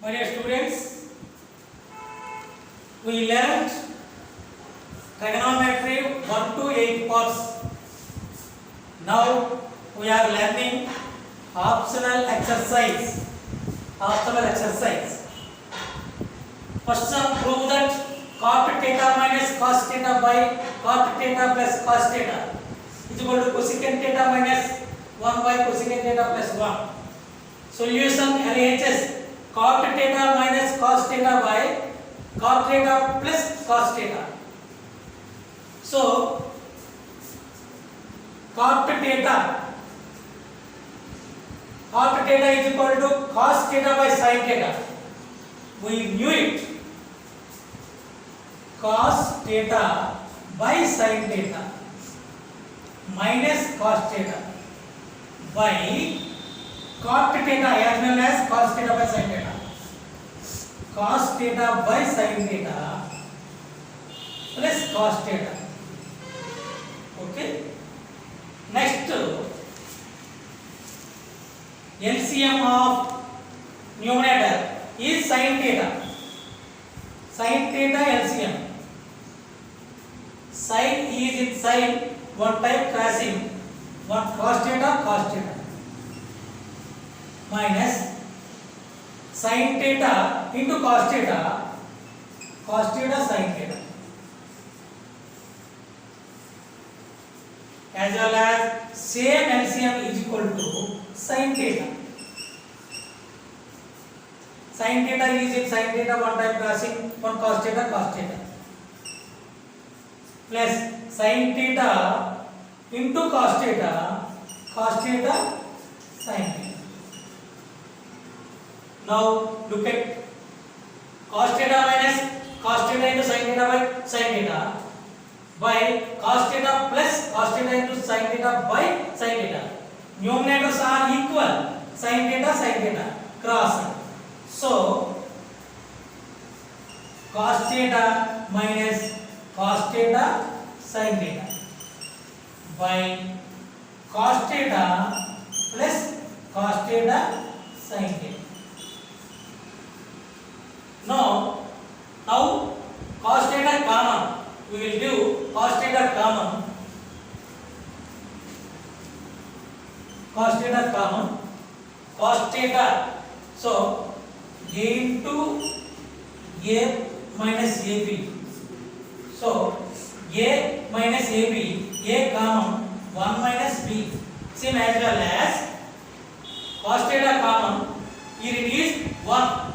My dear students, we learned trigonometry 1 to 8 parts. Now we are learning optional exercise. First sum, prove that cot theta minus cos theta by cot theta plus cos theta is equal to cosecant theta minus 1 by cosecant theta plus 1. Solution LHS cot theta minus cos theta by cot theta plus cos theta. So cot theta is equal to cos theta by sin theta. We knew it. Cos theta by sin theta minus cos theta by cot theta as well as cos theta by sin theta. Cos theta by sin theta plus cos theta. Okay. Next, LCM of numerator is sin theta. Sin theta LCM. Sin is in sin, one type crossing, one cos theta minus sin theta into cos theta sin theta, as well as same LCM is equal to sin theta. Sin theta is in sin theta, one type crossing, one cos theta plus sin theta into cos theta sin theta. Now look at cos theta minus cos theta into sin theta by sin theta by cos theta plus cos theta into sin theta by sin theta. Numerators are equal, sin theta cross. So cos theta minus cos theta sin theta by cos theta plus cos theta sin theta. Now cos theta common. We will do cos theta common. Cos theta. So a into a minus ab. So a minus ab, a common, 1 minus b. Same as well as cos theta common. Here it is 1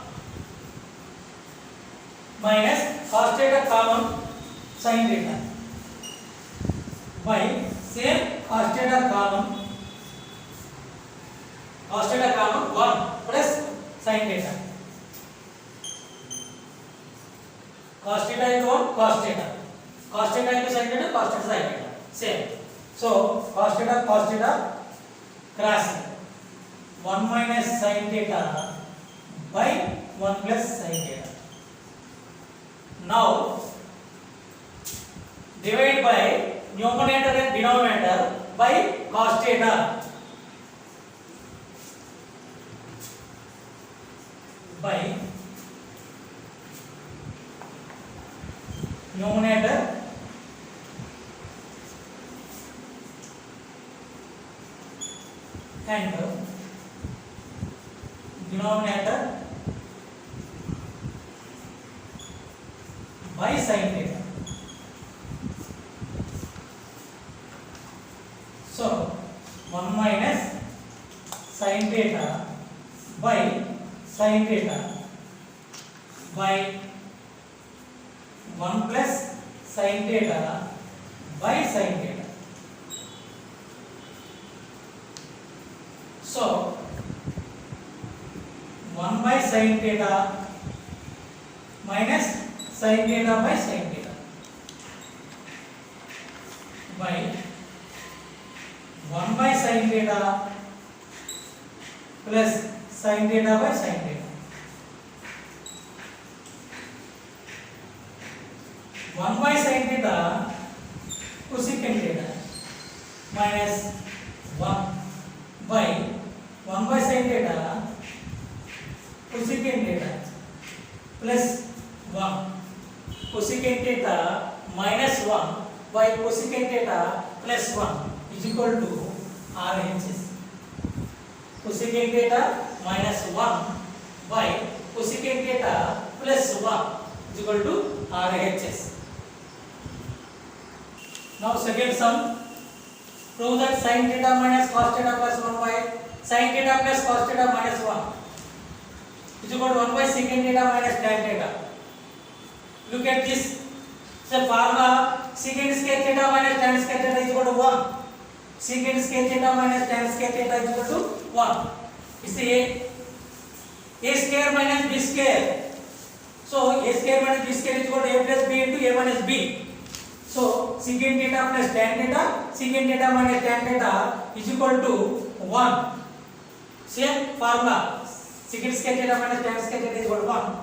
minus cos theta common sin theta by same cos theta common 1 plus sin theta. Cos theta into 1 cos theta into sin theta sin theta same. So cos theta cross 1 minus sin theta by 1 plus sin theta. Now divide by numerator and denominator by cos theta by numerator and denominator by sin theta. So 1 minus sin theta by sin theta by 1 plus sin theta by sin theta. So 1 by sin theta minus sin theta by sin theta by 1 by sin theta plus sin theta by sin theta. 1 by sin theta cosecant theta minus 1 by 1 by sin theta cosecant theta plus 1 cosecant theta minus 1 by cosecant theta plus 1 is equal to RHS. Cosecant theta minus 1 by cosecant theta plus 1 is equal to RHS. Now second sum, prove that sin theta minus cos theta plus 1 by sin theta plus cos theta minus 1 is equal to 1 by secant theta minus tan theta. Look at this. So formula secant square theta minus tan square theta is equal to 1. Secant square theta minus tan square theta is equal to 1. इसलिए a square minus b square. So a square minus b square is equal to a plus b into a minus b. So secant theta plus tan theta, secant theta minus tan theta is equal to 1. Same formula. Secant square theta minus tan square theta is equal to 1.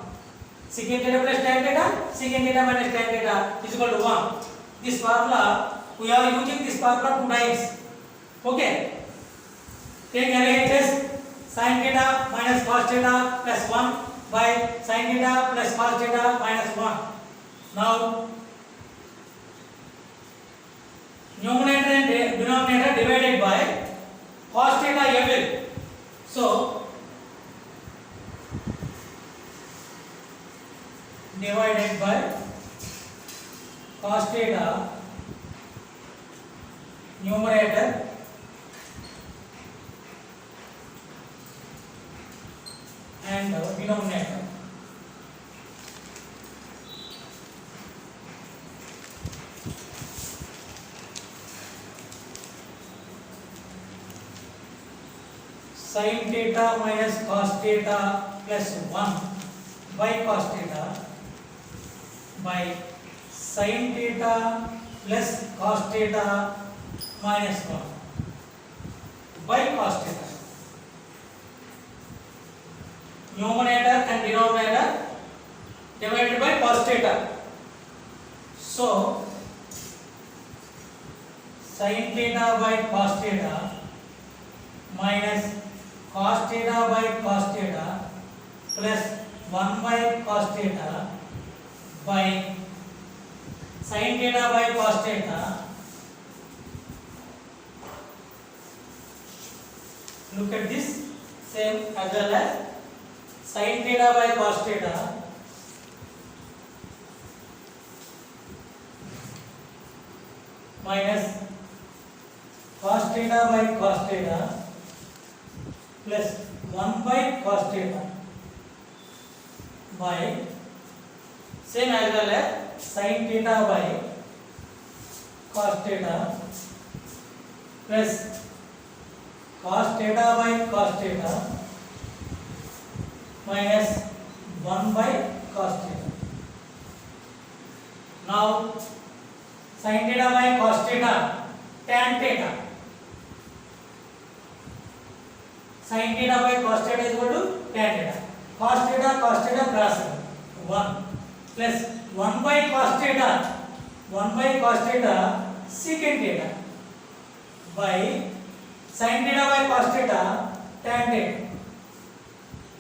Secant theta plus tan theta, secant theta minus tan theta is equal to 1. This formula, we are using this formula 2 times. Okay. Take LHS sin theta minus cos theta plus 1 by sin theta plus cos theta minus 1. Now, numerator and denominator divided by cos theta every. So, divided by cos theta numerator and denominator. Sin theta minus cos theta plus 1 by cos theta by sin theta plus cos theta minus 1 by cos theta. Numerator and denominator divided by cos theta. So sin theta by cos theta minus cos theta by cos theta plus 1 by cos theta by sin theta by cos theta. Look at this, same as well as sin theta by cos theta minus cos theta by cos theta plus 1 by cos theta by same as well as sin theta by cos theta plus cos theta by cos theta minus 1 by cos theta. Now sin theta by cos theta tan theta. Sin theta by cos theta is equal to tan theta. Cos theta cross 1 plus 1 by cos theta secant theta by sin theta by cos theta tan theta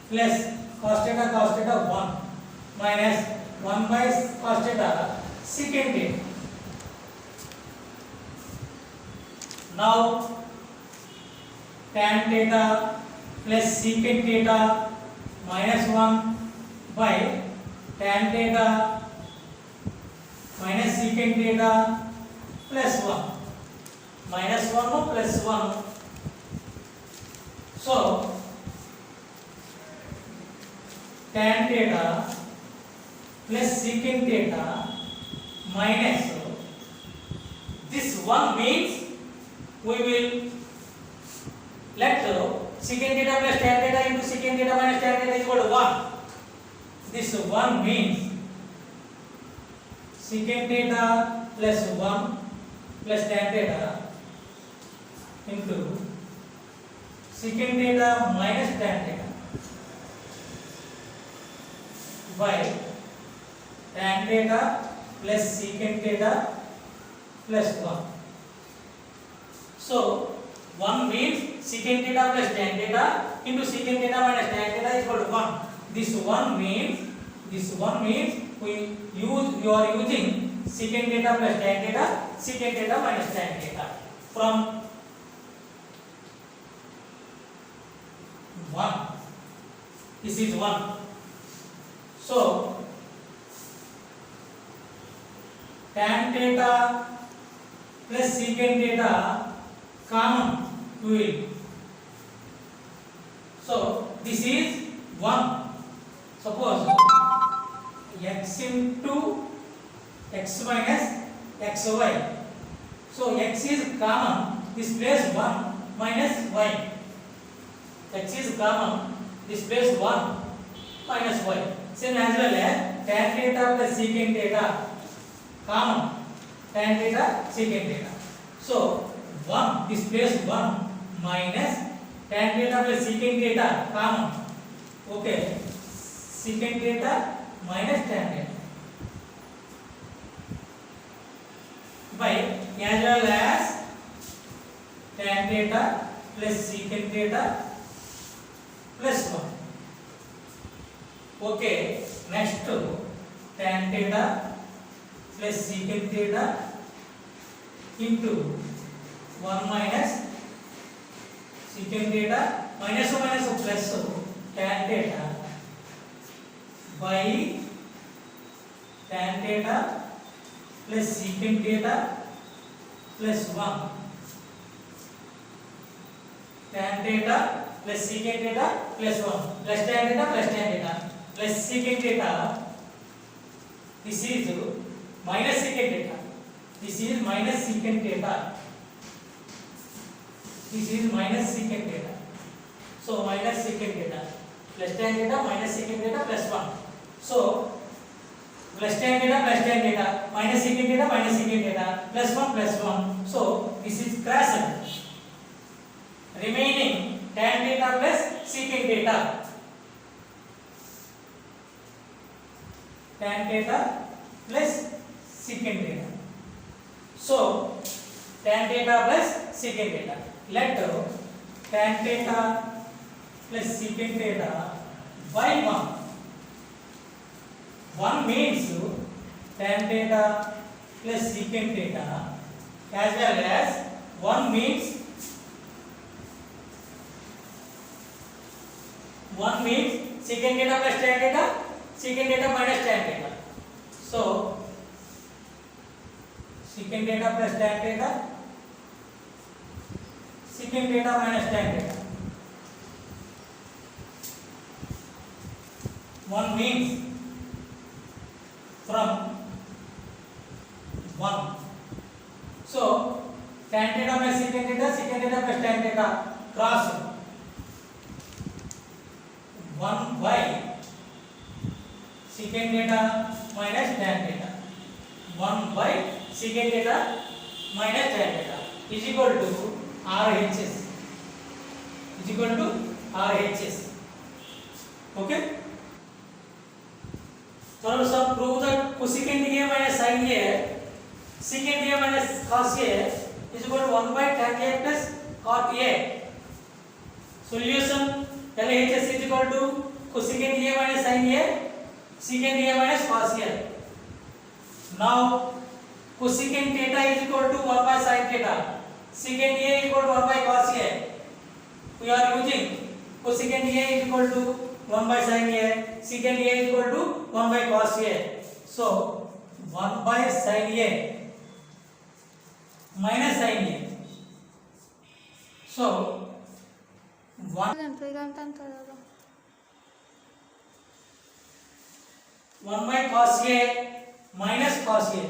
plus cos theta 1 minus 1 by cos theta secant theta. Now tan theta plus secant theta minus 1 by tan theta minus secant theta plus 1 minus 1 or plus 1. So tan theta plus secant theta minus this 1 means we will let secant theta plus tan theta into secant theta minus tan theta is equal to 1. This 1 means secant theta plus 1 plus tan theta into secant theta minus tan theta by tan theta plus secant theta plus 1. So 1 means secant theta plus tan theta into secant theta minus tan theta is equal to 1. This 1 means This one means you are using secant theta plus tan theta, secant theta minus tan theta. From 1, this is 1. So tan theta plus secant theta common will. So this is 1. Suppose x into x minus xy. So x is common. This place 1 minus y. X is common. This place 1 minus y. Same as well as tan theta plus secant theta common. Tan theta secant theta. So 1 this place 1 minus tan theta plus secant theta common. Okay. Secant theta minus tan theta by as well as tan theta plus secant theta plus 1. Okay, next tan theta plus secant theta into 1 minus secant theta minus plus tan theta by tan theta plus secant theta plus 1. Tan theta plus secant theta plus 1 plus tan theta plus secant theta. This is minus secant theta. This is minus secant theta. This is minus secant theta. So minus secant theta plus tan theta minus secant theta plus 1. So plus tan theta minus secant theta plus 1. So this is crosser. Remaining tan theta plus secant theta. Tan theta plus secant theta. So tan theta plus secant theta. Let tan theta plus secant theta by 1. 1 means tan theta plus secant theta as well as 1 means secant theta plus tan theta, secant theta minus tan theta. So secant theta plus tan theta, secant theta minus tan theta. 1 means from 1. So tan theta plus secant theta plus tan theta cross 1 by secant theta minus tan theta. 1 by secant theta minus tan theta is equal to RHS. Is equal to RHS. Okay. So now prove that cosecant A minus sin A, secant A minus cos A is equal to 1 by tan A plus cot A. Solution LHS is equal to cosecant A minus sin A, secant A minus cos A. Now cosecant theta is equal to 1 by sin theta, secant A is equal to 1 by cos A. We are using cosecant A is equal to 1 by sin A, secant A is equal to 1 by cos A. So 1 by sin A minus sin A. So 1 by cos A minus cos A.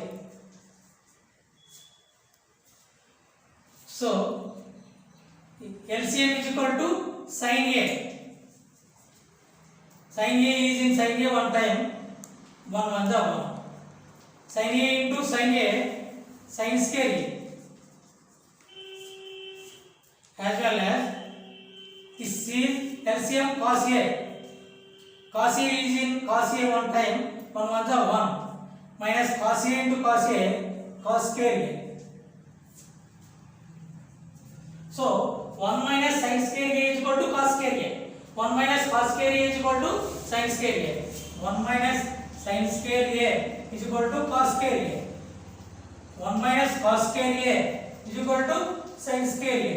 So LCM is equal to sin A. Sin A is in sin A one time, 1 the 1. Sin A into sin A, sin square A. As well as this is LCM cos A. Cos A is in cos A one time, 1 the 1 minus cos A into cos A, cos square A. So 1 minus sin square A is equal to cos square A. 1 minus cos square A is equal to sin square A. 1 minus sin square a is equal to cos square a. 1 minus cos square a is equal to sin square a.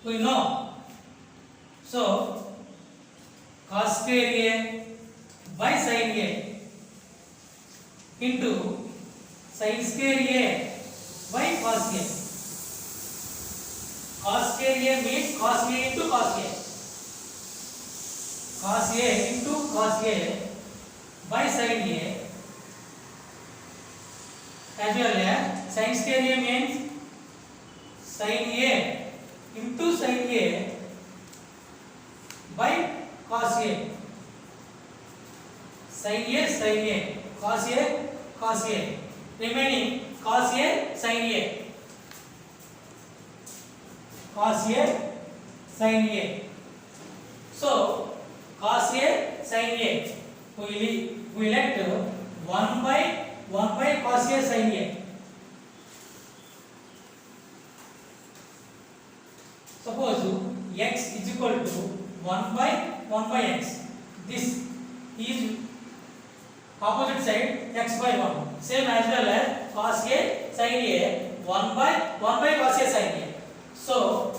We know. So cos square a by sin a into sin square a by cos a. Cos square a means cos a into cos a. Cos a into cos a by sin a, as well as sin square a means sin a into sin a by cos a. Sin a sin a, cos a cos a, remaining cos a sin a, cos a sin a. So cos a sin a, we let 1 by cos a sin a. Suppose x is equal to 1 by x. This is opposite side x by 1. Same as well as cos a sin a 1 by cos a sin a. So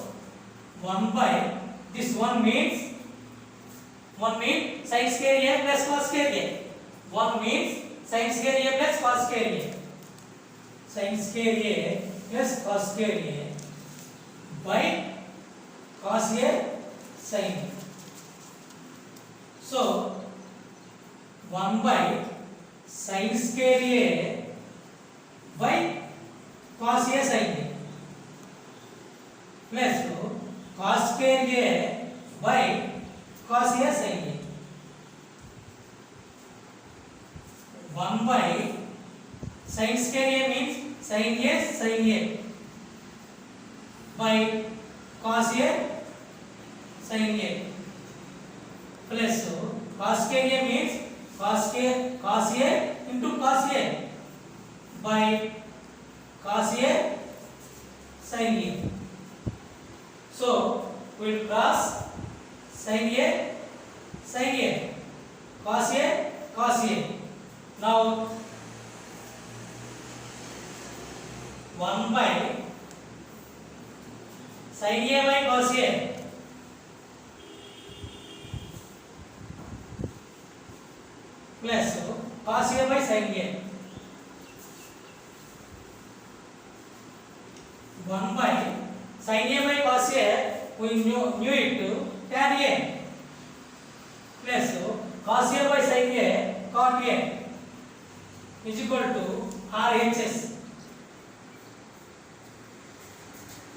1 by this one means sin square a plus cos square a. 1 means sin square a plus cos square a. Sin square a plus cos square a by cos a sin a. So 1 by sin square a by cos a sin a plus cos square a by cos a sin a. 1 by sin square a means sin a by cos a sin a plus cos square a means cos a into cos a by cos a sin a. So we will cross sin a cos a. Now 1 by sin a by cos a plus cos a by sin a. 1 by sin a by cos a, we knew it tan a plus cos a by sin a cot a is equal to RHS.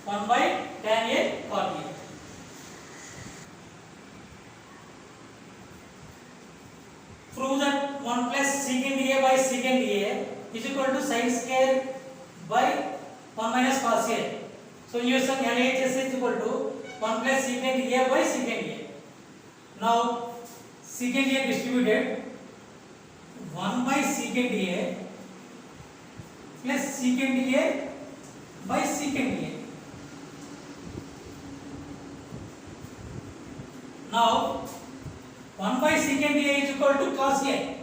1 by tan a cot a. Prove that 1 plus secant a by secant a is equal to sin square by 1 minus cos a. Solution LHS is equal to 1 plus secant a by secant a. Now secant a distributed 1 by secant a plus secant a by secant a. Now 1 by secant a is equal to cos a.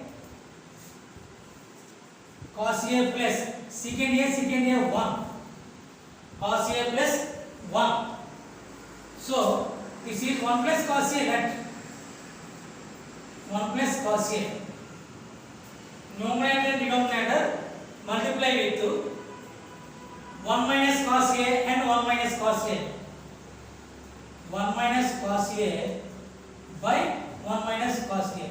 Cos a plus secant a 1. Cos a plus 1. So this is 1 plus cos a, that 1 plus cos a. Numerator and denominator multiply with 1 minus cos a and 1 minus cos a. 1 minus cos a by 1 minus cos a.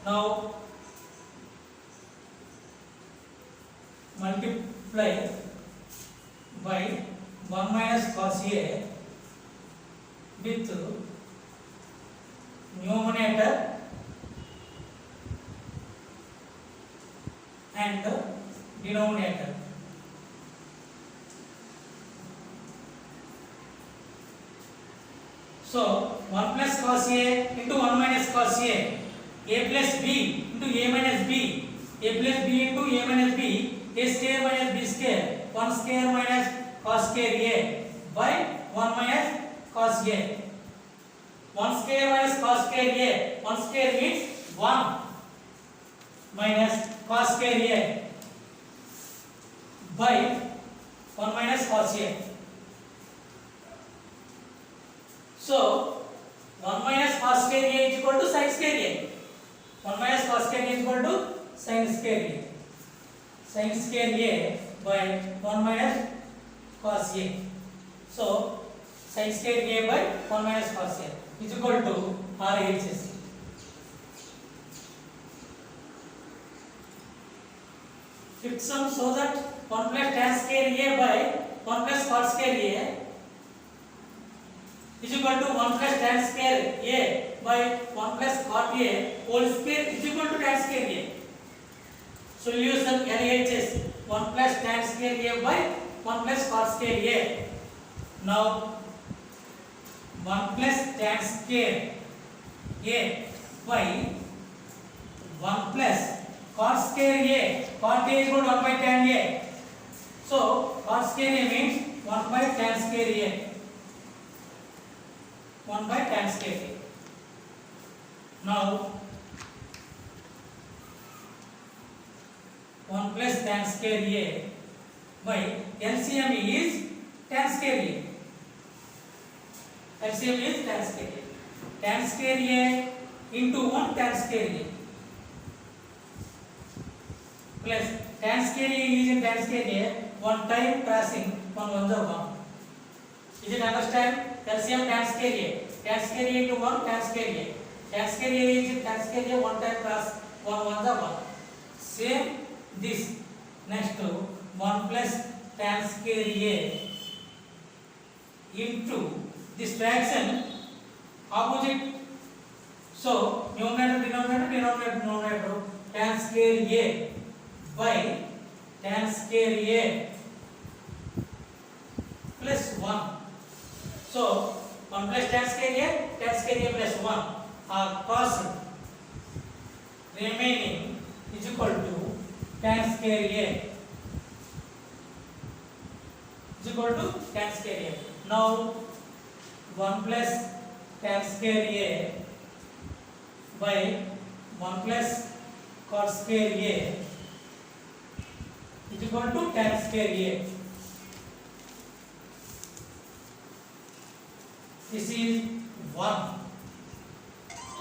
Now multiply by 1 minus cos a with numerator and denominator. So 1 plus cos a into 1 minus cos a plus b into a minus b, a plus b into a minus b, a square minus b square, 1 square minus cos square a by 1 minus cos a. 1 square minus cos square a. 1 square means 1 minus cos square a by 1 minus cos a. So 1 minus cos square a is equal to sin square a. 1 minus cos square a is equal to sin square a. Sin square a by 1 minus cos a. So sin square a by 1 minus cos a is equal to RHS. Fifth sum, so that 1 plus tan square a by 1 plus cos square a is equal to 1 plus tan square a by 1 plus cot a whole square is equal to tan square a. Solution LHS 1 plus tan square a by 1 plus cot square a. Now 1 plus tan square a by 1 plus cot square a. Cot a is equal to 1 by tan a. So cot square a means 1 by tan square a. 1 by tan square a. Now 1 plus tan square a by LCM is tan square a. LCM is tan square a. Tan square a into 1 tan square a plus tan square a is in tan square a 1 time crossing 1 1 is 1. Is it understand? LCM tan square a. Tan square a into 1 tan square a. Tan square a is in tan square a 1 time cross 1 1 is 1. Same this next to 1 plus tan square a into this fraction opposite. So numerator denominator denominator denominator tan square a by tan square a plus 1. So 1 plus tan square a plus 1 are cos remaining is equal to tan square a is equal to tan square a. Now 1 plus tan square a by 1 plus cot square a is equal to tan square a. This is 1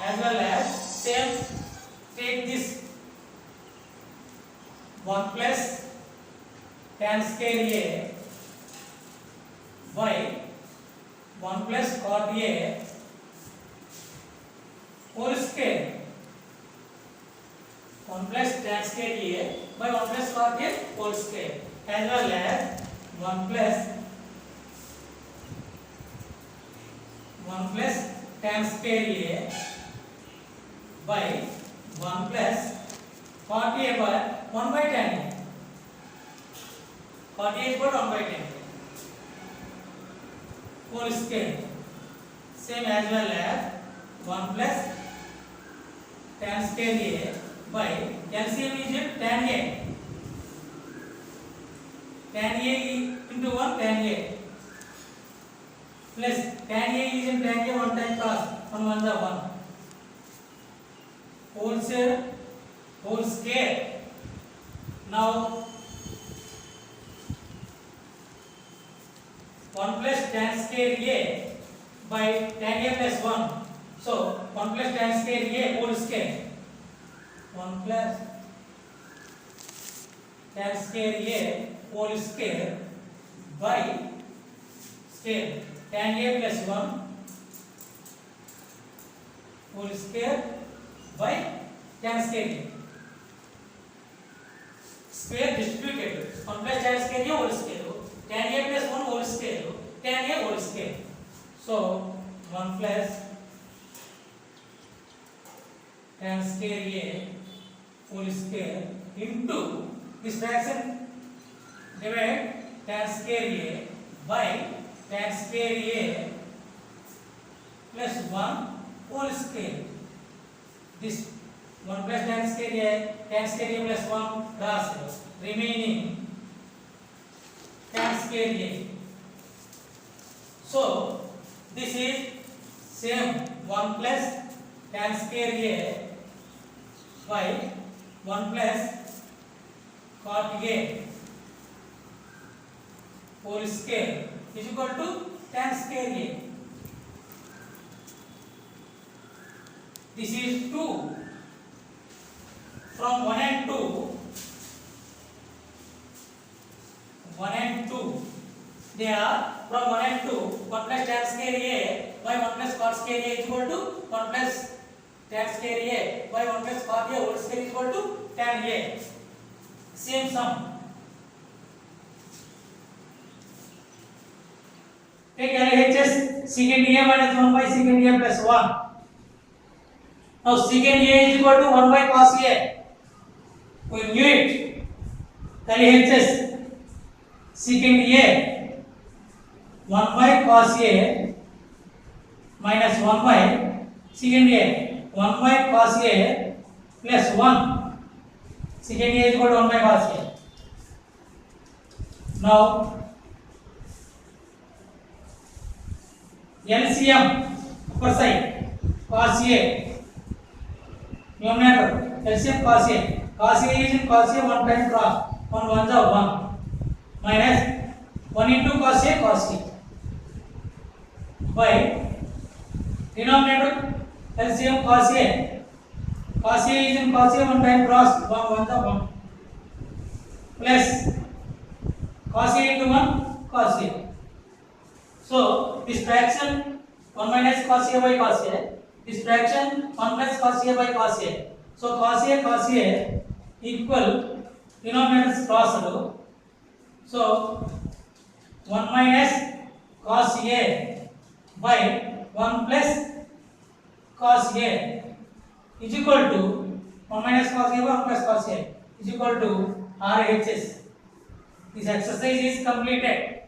as well as same take this 1 plus tan square a by 1 plus cot a whole square. 1 plus tan square a by 1 plus cot a whole square as well as 1 plus tan square a by 1 plus cot a by 1 by tan a. Cot a is equal to 1 by tan a whole square. Same as well as 1 plus tan square a by LCM is tan a. Tan a into 1 tan a plus tan a is in tan a 1 time cos 1 1 is 1 whole square. Now 1 plus tan square a by tan a plus 1. So 1 plus tan square a whole square. 1 plus tan square a whole square by square tan a plus 1 whole square by tan square a. Square distributed 1 plus tan square a whole square tan a plus 1 whole square tan a whole square. So 1 plus tan square a whole square into this fraction divide tan square a by tan square a plus 1 whole square. This 1 plus tan square a plus 1 cross remaining tan square a. So this is same 1 plus tan square A by 1 plus cot A whole square is equal to tan square A. This is 2. From 1 and 2, 1 and 2, they are from 1 and 2, 1 plus tan square A by 1 plus cot square A is equal to 1 plus tan square A by 1 plus cot A whole square is equal to tan A. Same sum. Take LHS secant A minus 1 by secant A plus 1. Now secant A is equal to 1 by cos A. We knew it. LHS secant A 1 by cos A minus 1 by secant A 1 by cos A plus 1. Secant A is equal to 1 by cos A. Now LCM upper side cos A numerator LCM cos A. Cos A is in cos A 1 time cross 1 1s are 1 minus 1 into cos A by denominator LCM cos A. Cos A is in cos A 1 time cross 1 1s are 1 plus cos A into 1 cos A. So this fraction 1 minus cos A by cos A. This fraction 1 plus cos A by cos A. So cos A equal denominators crossed. So 1 minus cos A by 1 plus cos A is equal to 1 minus cos A by 1 plus cos A is equal to RHS. This exercise is completed.